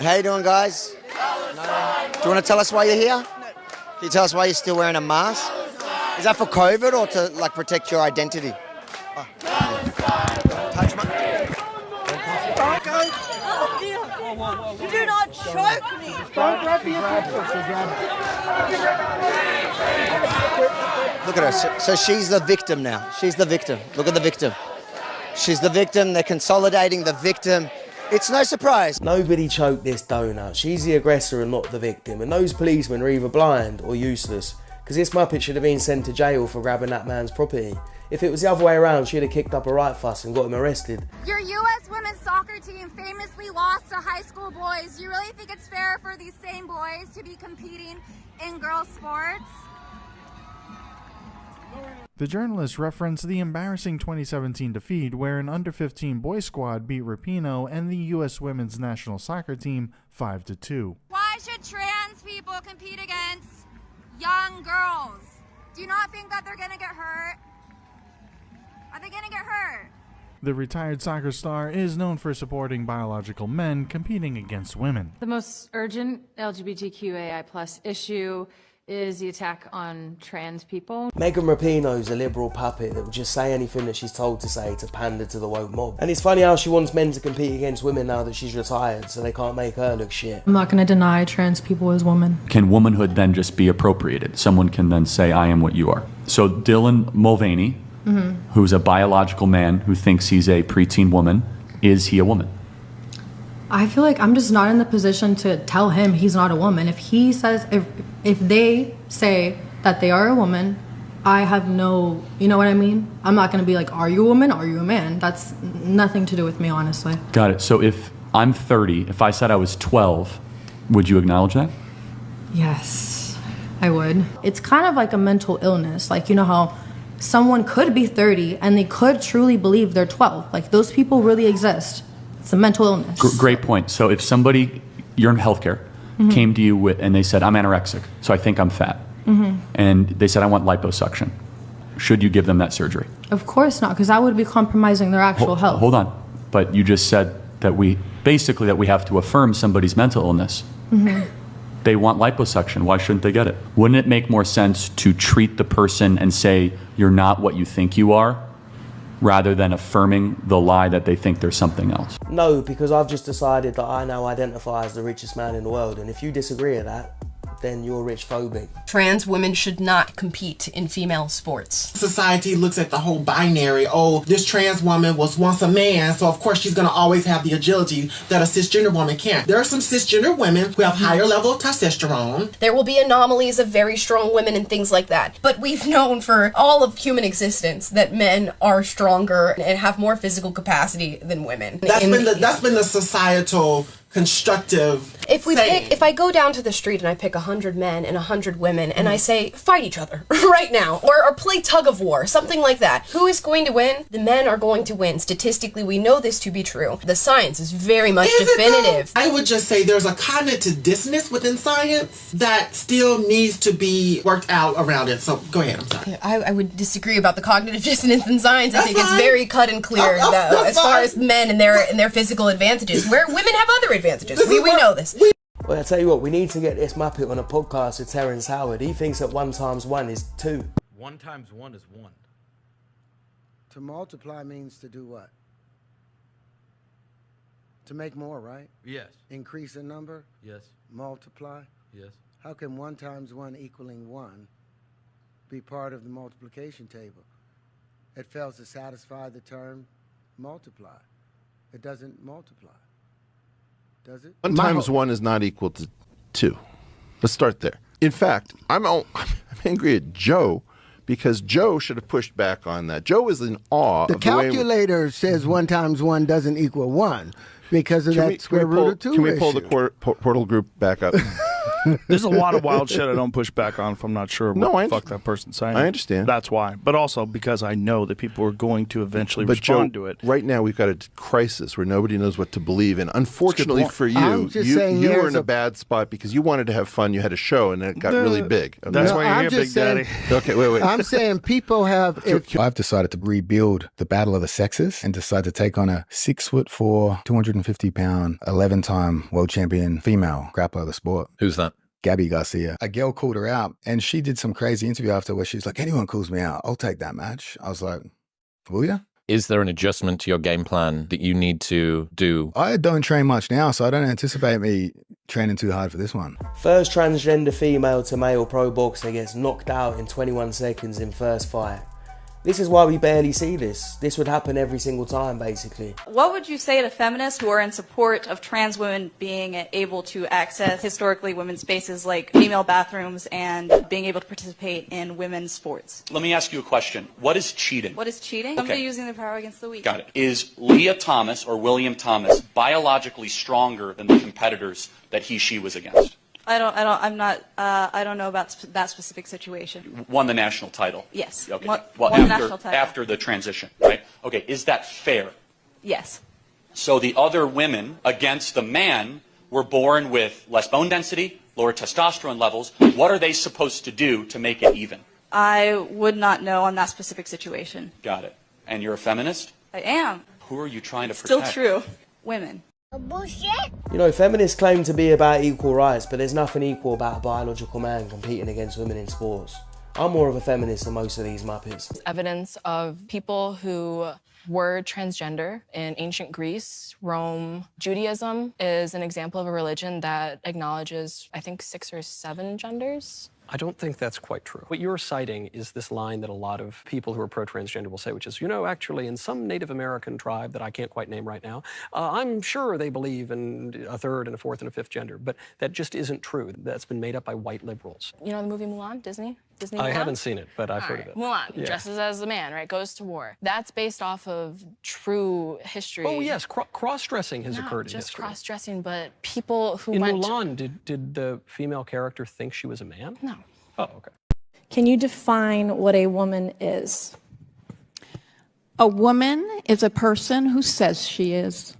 How you doing, guys? Do you want to tell us why you're here? Can you tell us why you're still wearing a mask? Is that for COVID or to like protect your identity? Oh. Touch my... Do not choke me! Don't grab me. Look at her. So she's the victim now. She's the victim. Look at the victim. She's the victim. They're consolidating the victim. It's no surprise. Nobody choked this donut. She's the aggressor and not the victim. And those policemen are either blind or useless. Because this muppet should have been sent to jail for grabbing that man's property. If it was the other way around, she'd have kicked up a right fuss and got him arrested. Your U.S. women's soccer team famously lost to high school boys. Do you really think it's fair for these same boys to be competing in girls' sports? The journalist referenced the embarrassing 2017 defeat where an under-15 boys squad beat Rapinoe and the U.S. women's national soccer team 5-2. Why should trans people compete against young girls? Do you not think that they're going to get hurt? Are they going to get hurt? The retired soccer star is known for supporting biological men competing against women. The most urgent LGBTQAI+ issue is the attack on trans people. Megan Rapinoe's a liberal puppet that will just say anything that she's told to say to pander to the woke mob. And it's funny how she wants men to compete against women now that she's retired, so they can't make her look shit. I'm not going to deny trans people as women. Can womanhood then just be appropriated? Someone can then say, I am what you are. So Dylan Mulvaney, who's a biological man who thinks he's a preteen woman, is he a woman? I feel like I'm just not in the position to tell him he's not a woman. If he says, if they say that they are a woman, I have no, you know what I mean? I'm not going to be like, are you a woman? Are you a man? That's nothing to do with me, honestly. Got it. So if I'm 30, if I said I was 12, would you acknowledge that? Yes, I would. It's kind of like a mental illness. Like, you know how someone could be 30 and they could truly believe they're 12. Like, those people really exist. It's a mental illness. Great point. So if somebody, you're in healthcare, came to you and they said, I'm anorexic, so I think I'm fat, and they said, I want liposuction, should you give them that surgery? Of course not, because that would be compromising their actual health. Hold on. But you just said that we have to affirm somebody's mental illness. They want liposuction. Why shouldn't they get it? Wouldn't it make more sense to treat the person and say, you're not what you think you are, rather than affirming the lie that they think there's something else? No, because I've just decided that I now identify as the richest man in the world, and if you disagree with that, then you're rich phobic. Trans women should not compete in female sports. Society looks at the whole binary. Oh, this trans woman was once a man, so of course she's going to always have the agility that a cisgender woman can't. There are some cisgender women who have higher level of testosterone. There will be anomalies of very strong women and things like that. But we've known for all of human existence that men are stronger and have more physical capacity than women. That's been the societal constructive. If I go down to the street and I pick 100 men and 100 women and I say, fight each other right now, or play tug of war, something like that, who is going to win? The men are going to win. Statistically, we know this to be true. The science is very much definitive. I would just say there's a cognitive dissonance within science that still needs to be worked out around it. So go ahead, I'm sorry. I would disagree about the cognitive dissonance in science. I think it's very cut and clear, though, as far as men and their physical advantages, where women have other advantages. We know this. Well, I tell you what, we need to get this Muppet on a podcast with Terrence Howard. He thinks that 1 times 1 is 2. 1 times 1 is 1. To multiply means to do what? To make more, right? Yes. Increase in number? Yes. Multiply? Yes. How can 1 times 1 equaling 1 be part of the multiplication table? It fails to satisfy the term multiply. It doesn't multiply. Does it? 1 times 1 is not equal to 2. Let's start there. In fact, I'm angry at Joe because Joe should have pushed back on that. Joe is in awe. The calculator says 1 times 1 doesn't equal 1 because of that square root of 2 Can we pull the portal group back up? There's a lot of wild shit I don't push back on if I'm not sure what the fuck that person's saying. I understand. That's why. But also because I know that people are going to eventually But respond Joe, to it. right now we've got a crisis where nobody knows what to believe. And unfortunately for you, I'm just saying you were here's in a bad spot because you wanted to have fun. You had a show and it got really big. Okay? That's why you're I'm here, just Big saying- Daddy. Okay, wait. I'm saying people have. I've decided to rebuild the battle of the sexes and decide to take on a 6'4", 250-pound, 11-time world champion female grappler of the sport. Who's that? Gabby Garcia. A girl called her out, and she did some crazy interview after where she's like, anyone calls me out, I'll take that match. I was like, will ya? Is there an adjustment to your game plan that you need to do? I don't train much now, so I don't anticipate me training too hard for this one. First transgender female to male pro boxer gets knocked out in 21 seconds in first fight. This is why we barely see this. This would happen every single time, basically. What would you say to feminists who are in support of trans women being able to access historically women's spaces like female bathrooms and being able to participate in women's sports? Let me ask you a question. What is cheating? What is cheating? Okay. Somebody using their power against the weak. Got it. Is Leah Thomas or William Thomas biologically stronger than the competitors that she was against? I don't know about that specific situation. Won the national title. Yes. Okay. Won Well, the national title. after the transition, right? Okay. Is that fair? Yes. So the other women against the man were born with less bone density, lower testosterone levels. What are they supposed to do to make it even? I would not know on that specific situation. Got it. And you're a feminist? I am. Who are you trying to Still protect? true. Women. You know, feminists claim to be about equal rights, but there's nothing equal about a biological man competing against women in sports. I'm more of a feminist than most of these muppets. Evidence of people who were transgender in ancient Greece, Rome. Judaism is an example of a religion that acknowledges, I think, 6 or 7 genders. I don't think that's quite true. What you're citing is this line that a lot of people who are pro-transgender will say, which is, you know, actually in some Native American tribe that I can't quite name right now, I'm sure they believe in a third and a fourth and a fifth gender, but that just isn't true. That's been made up by white liberals. You know the movie Mulan, Disney Mulan? I haven't seen it, but I've heard of it. Mulan, Yeah. dresses as a man, right, goes to war. That's based off of true history. Oh, yes, cross-dressing has occurred in just history. cross-dressing, but people who In went Mulan, did the female character think she was a man? No. Oh, okay. Can you define what a woman is? A woman is a person who says she is.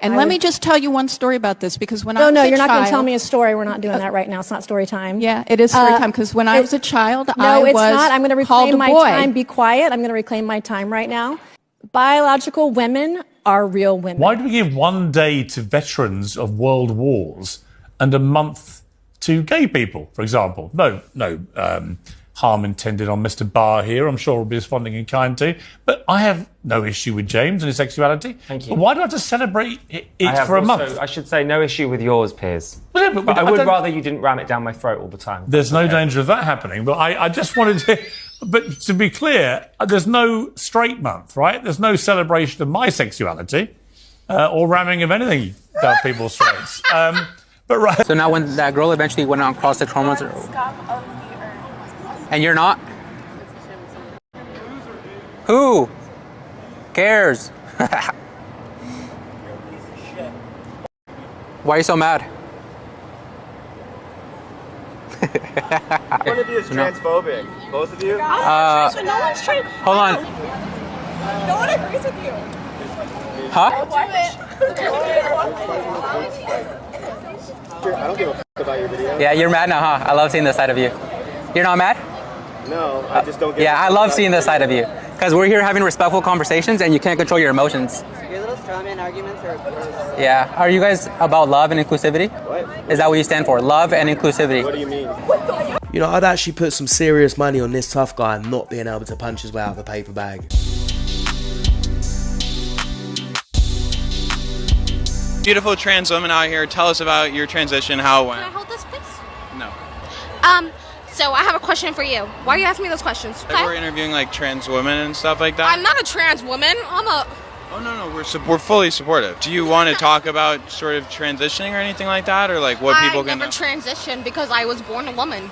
And let me just tell you one story about this, because when I was a child... you're not going to tell me a story. We're not doing that right now. It's not story time. Yeah, it is story time, because when I was a child, I was it's not. I'm going to called reclaim a my boy. time. Be quiet. I'm going to reclaim my time right now. Biological women are real women. Why do we give one day to veterans of world wars and a month to gay people, for example? No harm intended on Mr. Barr here. I'm sure he'll be responding in kind to. But I have no issue with James and his sexuality. Thank you. But why do I have to celebrate it for a month? I should say no issue with yours, Piers. But I would rather you didn't ram it down my throat all the time. There's no danger of that happening. But I just wanted to... But to be clear, there's no straight month, right? There's no celebration of my sexuality or ramming of anything down people's throats. But right. So now when that girl eventually went on cross the chromosomes, and you're not? Who cares? Why are you so mad? One of you is transphobic. Both of you? No one's hold on. No one agrees with you. Huh? I don't give a f about your video. Yeah, you're mad now, huh? I love seeing this side of you. You're not mad? No, I just don't get Yeah, I love seeing this side of you. Because we're here having respectful conversations and you can't control your emotions. Your little straw man arguments are gross. Yeah. Are you guys about love and inclusivity? What? Is that what you stand for? Love and inclusivity. What do you mean? You know, I'd actually put some serious money on this tough guy not being able to punch his way out of a paper bag. Beautiful trans woman out here. Tell us about your transition, how it went. Can I hold this, please? No. So I have a question for you. Why are you asking me those questions? Like we're interviewing like trans women and stuff like that. I'm not a trans woman. Oh no, we're fully supportive. Do you want to talk about sort of transitioning or anything like that, or like what people I can? never transitioned because I was born a woman.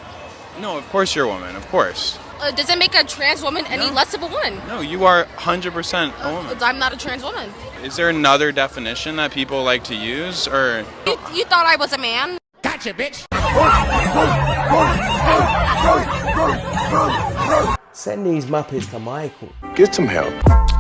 No, of course you're a woman. Of course. Does it make a trans woman any less of a woman? No, you are 100% a woman. I'm not a trans woman. Is there another definition that people like to use, or? You thought I was a man? No, Gotcha, bitch! Send these Muppets to Michael. Get some help.